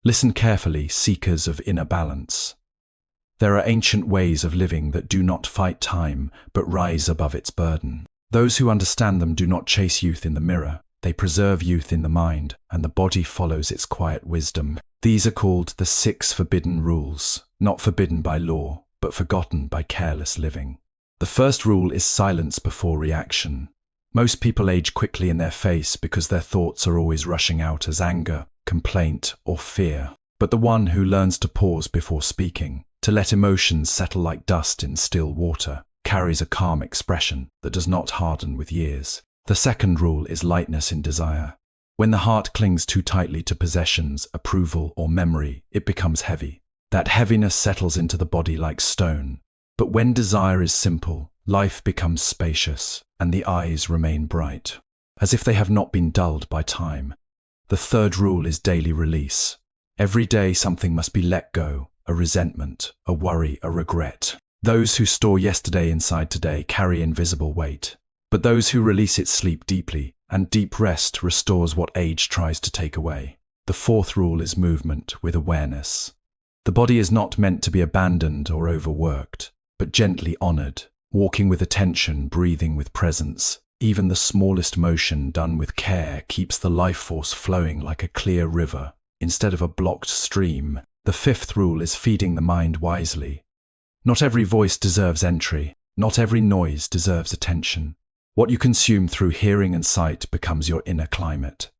Listen carefully, seekers of inner balance. There are ancient ways of living that do not fight time, but rise above its burden. Those who understand them do not chase youth in the mirror. They preserve youth in the mind, and the body follows its quiet wisdom. These are called the 6 forbidden rules, not forbidden by law, but forgotten by careless living. The first rule is silence before reaction. Most people age quickly in their face because their thoughts are always rushing out as anger, complaint, or fear. But the one who learns to pause before speaking, to let emotions settle like dust in still water, carries a calm expression that does not harden with years. The second rule is lightness in desire. When the heart clings too tightly to possessions, approval, or memory, it becomes heavy. That heaviness settles into the body like stone. But when desire is simple, life becomes spacious, and the eyes remain bright, as if they have not been dulled by time. The third rule is daily release. Every day something must be let go, a resentment, a worry, a regret. Those who store yesterday inside today carry invisible weight. But those who release it sleep deeply, and deep rest restores what age tries to take away. The fourth rule is movement with awareness. The body is not meant to be abandoned or overworked, but gently honored, walking with attention, breathing with presence. Even the smallest motion done with care keeps the life force flowing like a clear river, instead of a blocked stream. The fifth rule is feeding the mind wisely. Not every voice deserves entry. Not every noise deserves attention. What you consume through hearing and sight becomes your inner climate.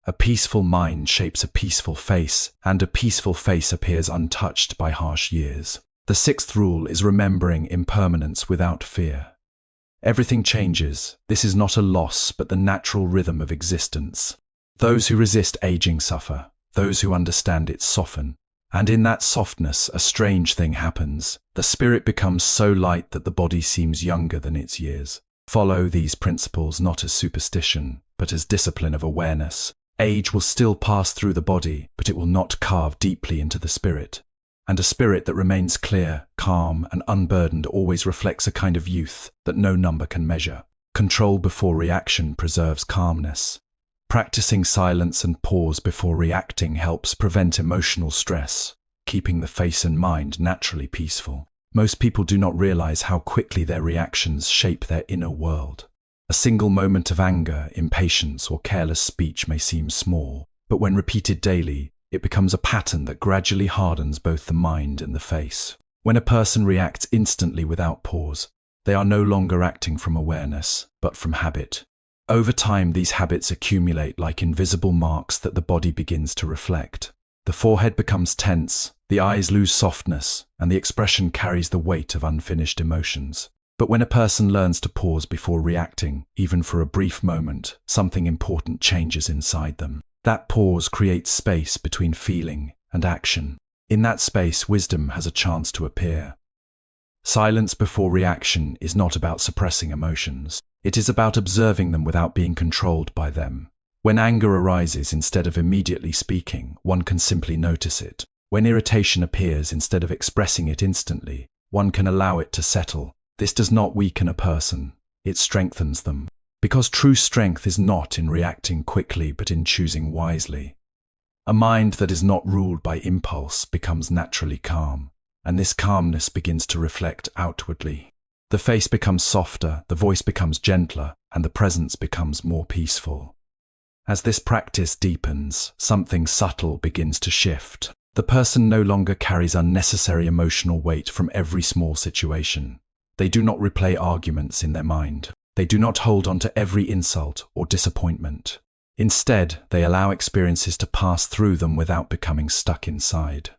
A peaceful mind shapes a peaceful face, and a peaceful face appears untouched by harsh years. The sixth rule is remembering impermanence without fear. Everything changes. This is not a loss, but the natural rhythm of existence. Those who resist aging suffer. Those who understand it soften. And in that softness, a strange thing happens. The spirit becomes so light that the body seems younger than its years. Follow these principles not as superstition, but as discipline of awareness. Age will still pass through the body, but it will not carve deeply into the spirit. And a spirit that remains clear, calm, and unburdened always reflects a kind of youth that no number can measure. Control before reaction preserves calmness. Practicing silence and pause before reacting helps prevent emotional stress, keeping the face and mind naturally peaceful. Most people do not realize how quickly their reactions shape their inner world. A single moment of anger, impatience, or careless speech may seem small, but when repeated daily, it becomes a pattern that gradually hardens both the mind and the face. When a person reacts instantly without pause, they are no longer acting from awareness, but from habit. Over time, these habits accumulate like invisible marks that the body begins to reflect. The forehead becomes tense, the eyes lose softness, and the expression carries the weight of unfinished emotions. But when a person learns to pause before reacting, even for a brief moment, something important changes inside them. That pause creates space between feeling and action. In that space, wisdom has a chance to appear. Silence before reaction is not about suppressing emotions. It is about observing them without being controlled by them. When anger arises, instead of immediately speaking, one can simply notice it. When irritation appears, instead of expressing it instantly, one can allow it to settle. This does not weaken a person, it strengthens them. Because true strength is not in reacting quickly, but in choosing wisely. A mind that is not ruled by impulse becomes naturally calm, and this calmness begins to reflect outwardly. The face becomes softer, the voice becomes gentler, and the presence becomes more peaceful. As this practice deepens, something subtle begins to shift. The person no longer carries unnecessary emotional weight from every small situation. They do not replay arguments in their mind. They do not hold on to every insult or disappointment. Instead, they allow experiences to pass through them without becoming stuck inside.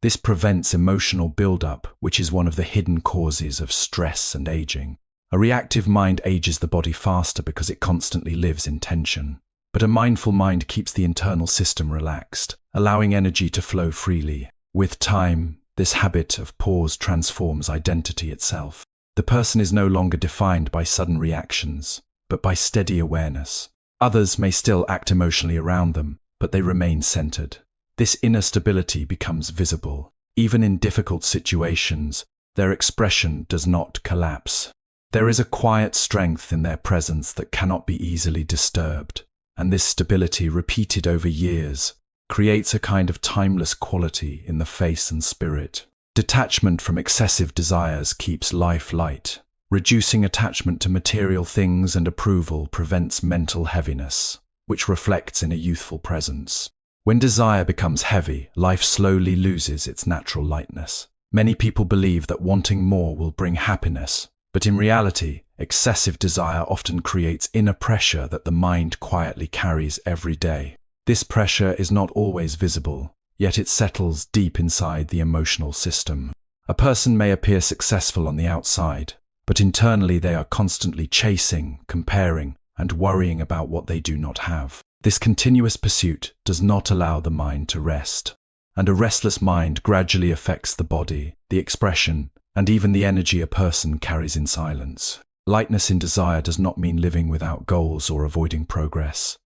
This prevents emotional buildup, which is one of the hidden causes of stress and aging. A reactive mind ages the body faster because it constantly lives in tension. But a mindful mind keeps the internal system relaxed, allowing energy to flow freely. With time, this habit of pause transforms identity itself. The person is no longer defined by sudden reactions, but by steady awareness. Others may still act emotionally around them, but they remain centered. This inner stability becomes visible. Even in difficult situations, their expression does not collapse. There is a quiet strength in their presence that cannot be easily disturbed. And this stability, repeated over years, creates a kind of timeless quality in the face and spirit. Detachment from excessive desires keeps life light. Reducing attachment to material things and approval prevents mental heaviness, which reflects in a youthful presence. When desire becomes heavy, life slowly loses its natural lightness. Many people believe that wanting more will bring happiness, but in reality, excessive desire often creates inner pressure that the mind quietly carries every day. This pressure is not always visible, yet it settles deep inside the emotional system. A person may appear successful on the outside, but internally they are constantly chasing, comparing, and worrying about what they do not have. This continuous pursuit does not allow the mind to rest, and a restless mind gradually affects the body, the expression, and even the energy a person carries in silence. Lightness in desire does not mean living without goals or avoiding progress.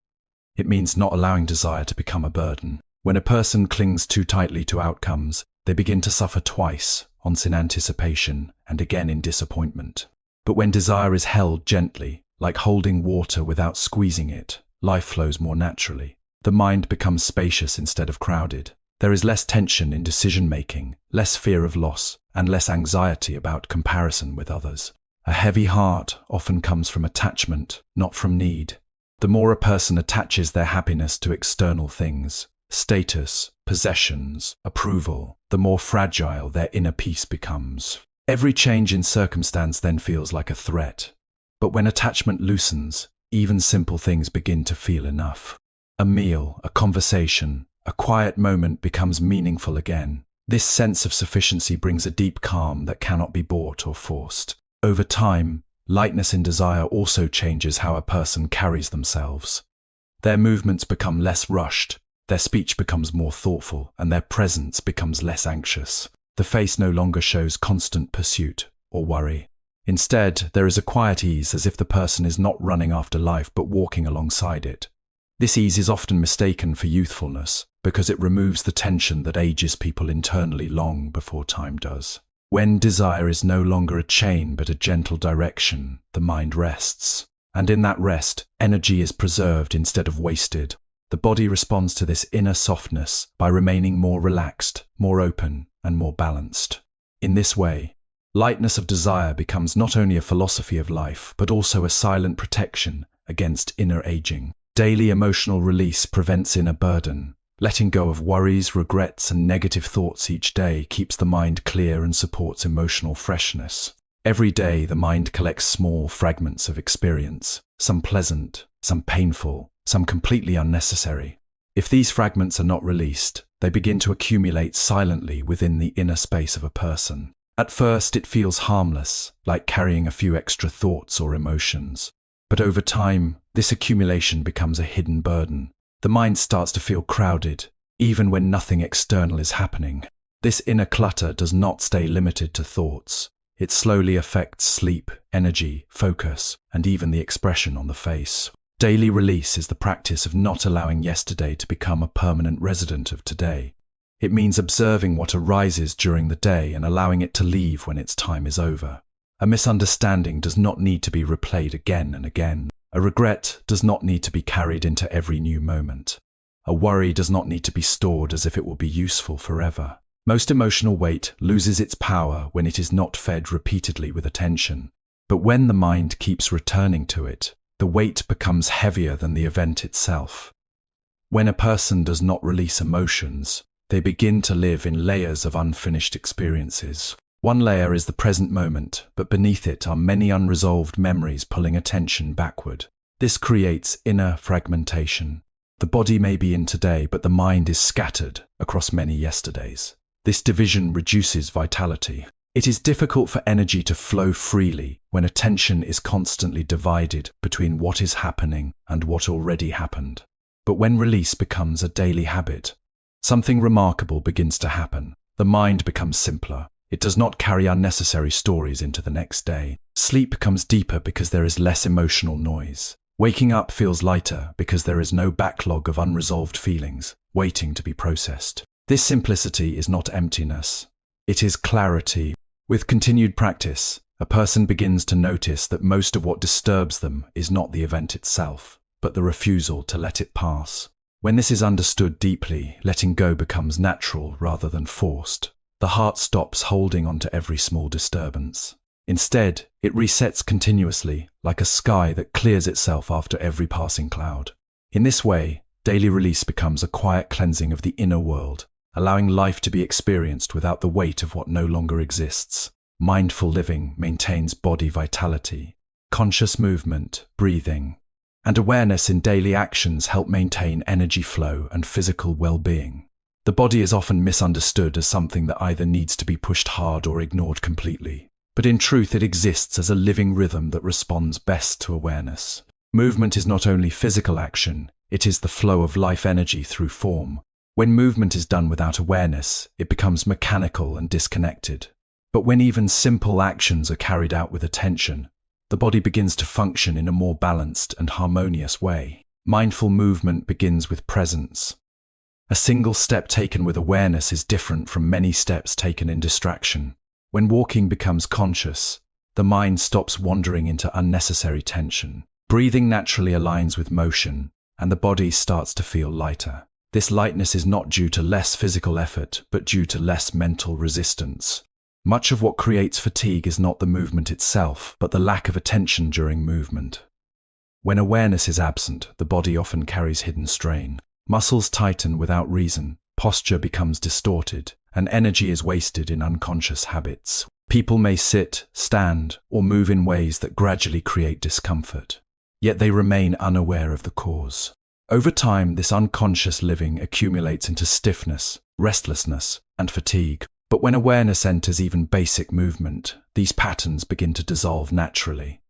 It means not allowing desire to become a burden. When a person clings too tightly to outcomes, they begin to suffer twice, once in anticipation and again in disappointment. But when desire is held gently, like holding water without squeezing it, life flows more naturally. The mind becomes spacious instead of crowded. There is less tension in decision-making, less fear of loss, and less anxiety about comparison with others. A heavy heart often comes from attachment, not from need. The more a person attaches their happiness to external things, status, possessions, approval, the more fragile their inner peace becomes. Every change in circumstance then feels like a threat. But when attachment loosens, even simple things begin to feel enough. A meal, a conversation, a quiet moment becomes meaningful again. This sense of sufficiency brings a deep calm that cannot be bought or forced. Over time, lightness in desire also changes how a person carries themselves. Their movements become less rushed, their speech becomes more thoughtful, and their presence becomes less anxious. The face no longer shows constant pursuit or worry. Instead, there is a quiet ease, as if the person is not running after life but walking alongside it. This ease is often mistaken for youthfulness, because it removes the tension that ages people internally long before time does. When desire is no longer a chain but a gentle direction, the mind rests. And in that rest, energy is preserved instead of wasted. The body responds to this inner softness by remaining more relaxed, more open, and more balanced. In this way, lightness of desire becomes not only a philosophy of life, but also a silent protection against inner aging. Daily emotional release prevents inner burden. Letting go of worries, regrets, and negative thoughts each day keeps the mind clear and supports emotional freshness. Every day, the mind collects small fragments of experience, some pleasant, some painful, some completely unnecessary. If these fragments are not released, they begin to accumulate silently within the inner space of a person. At first, it feels harmless, like carrying a few extra thoughts or emotions. But over time, this accumulation becomes a hidden burden. The mind starts to feel crowded, even when nothing external is happening. This inner clutter does not stay limited to thoughts. It slowly affects sleep, energy, focus, and even the expression on the face. Daily release is the practice of not allowing yesterday to become a permanent resident of today. It means observing what arises during the day and allowing it to leave when its time is over. A misunderstanding does not need to be replayed again and again. A regret does not need to be carried into every new moment. A worry does not need to be stored as if it will be useful forever. Most emotional weight loses its power when it is not fed repeatedly with attention. But when the mind keeps returning to it, the weight becomes heavier than the event itself. When a person does not release emotions, they begin to live in layers of unfinished experiences. One layer is the present moment, but beneath it are many unresolved memories pulling attention backward. This creates inner fragmentation. The body may be in today, but the mind is scattered across many yesterdays. This division reduces vitality. It is difficult for energy to flow freely when attention is constantly divided between what is happening and what already happened. But when release becomes a daily habit, something remarkable begins to happen. The mind becomes simpler. It does not carry unnecessary stories into the next day. Sleep becomes deeper because there is less emotional noise. Waking up feels lighter because there is no backlog of unresolved feelings waiting to be processed. This simplicity is not emptiness. It is clarity. With continued practice, a person begins to notice that most of what disturbs them is not the event itself, but the refusal to let it pass. When this is understood deeply, letting go becomes natural rather than forced. The heart stops holding on to every small disturbance. Instead, it resets continuously, like a sky that clears itself after every passing cloud. In this way, daily release becomes a quiet cleansing of the inner world, allowing life to be experienced without the weight of what no longer exists. Mindful living maintains body vitality. Conscious movement, breathing, and awareness in daily actions help maintain energy flow and physical well-being. The body is often misunderstood as something that either needs to be pushed hard or ignored completely. But in truth, it exists as a living rhythm that responds best to awareness. Movement is not only physical action, it is the flow of life energy through form. When movement is done without awareness, it becomes mechanical and disconnected. But when even simple actions are carried out with attention, the body begins to function in a more balanced and harmonious way. Mindful movement begins with presence. A single step taken with awareness is different from many steps taken in distraction. When walking becomes conscious, the mind stops wandering into unnecessary tension. Breathing naturally aligns with motion, and the body starts to feel lighter. This lightness is not due to less physical effort, but due to less mental resistance. Much of what creates fatigue is not the movement itself, but the lack of attention during movement. When awareness is absent, the body often carries hidden strain. Muscles tighten without reason, posture becomes distorted, and energy is wasted in unconscious habits. People may sit, stand, or move in ways that gradually create discomfort, yet they remain unaware of the cause. Over time, this unconscious living accumulates into stiffness, restlessness, and fatigue. But when awareness enters even basic movement, these patterns begin to dissolve naturally.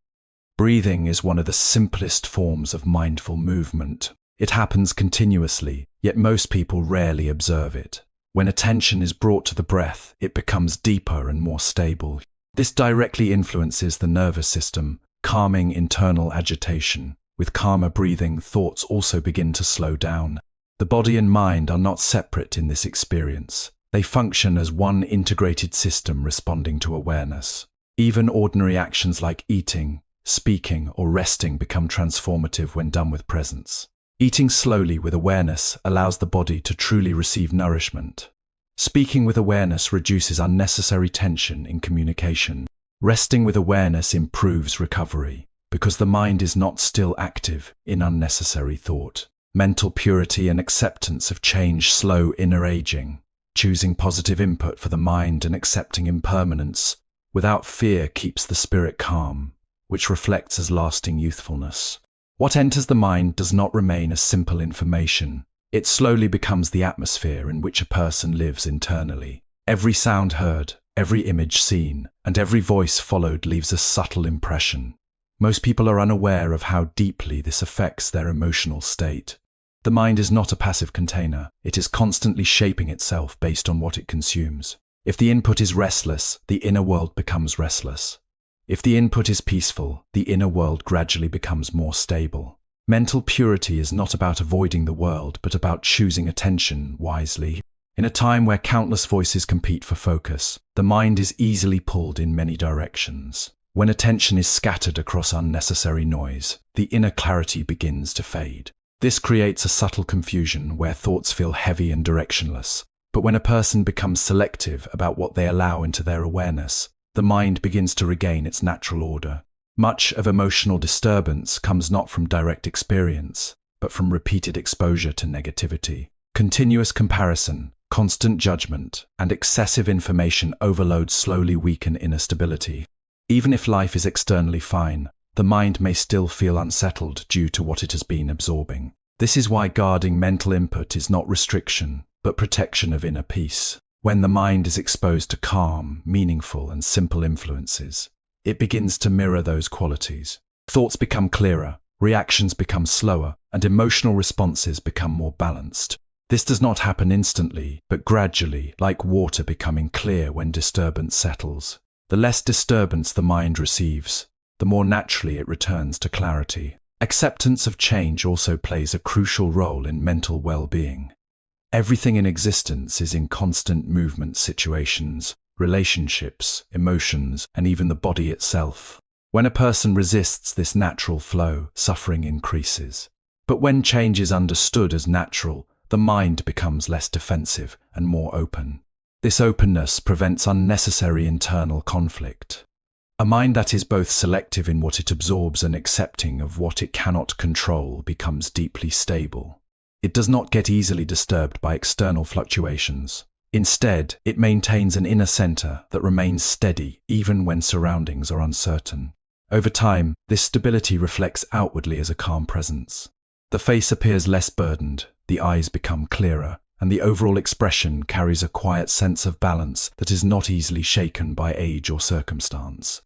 Breathing is one of the simplest forms of mindful movement. It happens continuously, yet most people rarely observe it. When attention is brought to the breath, it becomes deeper and more stable. This directly influences the nervous system, calming internal agitation. With calmer breathing, thoughts also begin to slow down. The body and mind are not separate in this experience. They function as one integrated system responding to awareness. Even ordinary actions like eating, speaking, or resting become transformative when done with presence. Eating slowly with awareness allows the body to truly receive nourishment. Speaking with awareness reduces unnecessary tension in communication. Resting with awareness improves recovery, because the mind is not still active in unnecessary thought. Mental purity and acceptance of change slow inner aging. Choosing positive input for the mind and accepting impermanence without fear keeps the spirit calm, which reflects as lasting youthfulness. What enters the mind does not remain as simple information. It slowly becomes the atmosphere in which a person lives internally. Every sound heard, every image seen, and every voice followed leaves a subtle impression. Most people are unaware of how deeply this affects their emotional state. The mind is not a passive container. It is constantly shaping itself based on what it consumes. If the input is restless, the inner world becomes restless. If the input is peaceful, the inner world gradually becomes more stable. Mental purity is not about avoiding the world, but about choosing attention wisely. In a time where countless voices compete for focus, the mind is easily pulled in many directions. When attention is scattered across unnecessary noise, the inner clarity begins to fade. This creates a subtle confusion where thoughts feel heavy and directionless. But when a person becomes selective about what they allow into their awareness, the mind begins to regain its natural order. Much of emotional disturbance comes not from direct experience, but from repeated exposure to negativity. Continuous comparison, constant judgment, and excessive information overload slowly weaken inner stability. Even if life is externally fine, the mind may still feel unsettled due to what it has been absorbing. This is why guarding mental input is not restriction, but protection of inner peace. When the mind is exposed to calm, meaningful, and simple influences, it begins to mirror those qualities. Thoughts become clearer, reactions become slower, and emotional responses become more balanced. This does not happen instantly, but gradually, like water becoming clear when disturbance settles. The less disturbance the mind receives, the more naturally it returns to clarity. Acceptance of change also plays a crucial role in mental well-being. Everything in existence is in constant movement: situations, relationships, emotions, and even the body itself. When a person resists this natural flow, suffering increases. But when change is understood as natural, the mind becomes less defensive and more open. This openness prevents unnecessary internal conflict. A mind that is both selective in what it absorbs and accepting of what it cannot control becomes deeply stable. It does not get easily disturbed by external fluctuations. Instead, it maintains an inner center that remains steady even when surroundings are uncertain. Over time, this stability reflects outwardly as a calm presence. The face appears less burdened, the eyes become clearer, and the overall expression carries a quiet sense of balance that is not easily shaken by age or circumstance.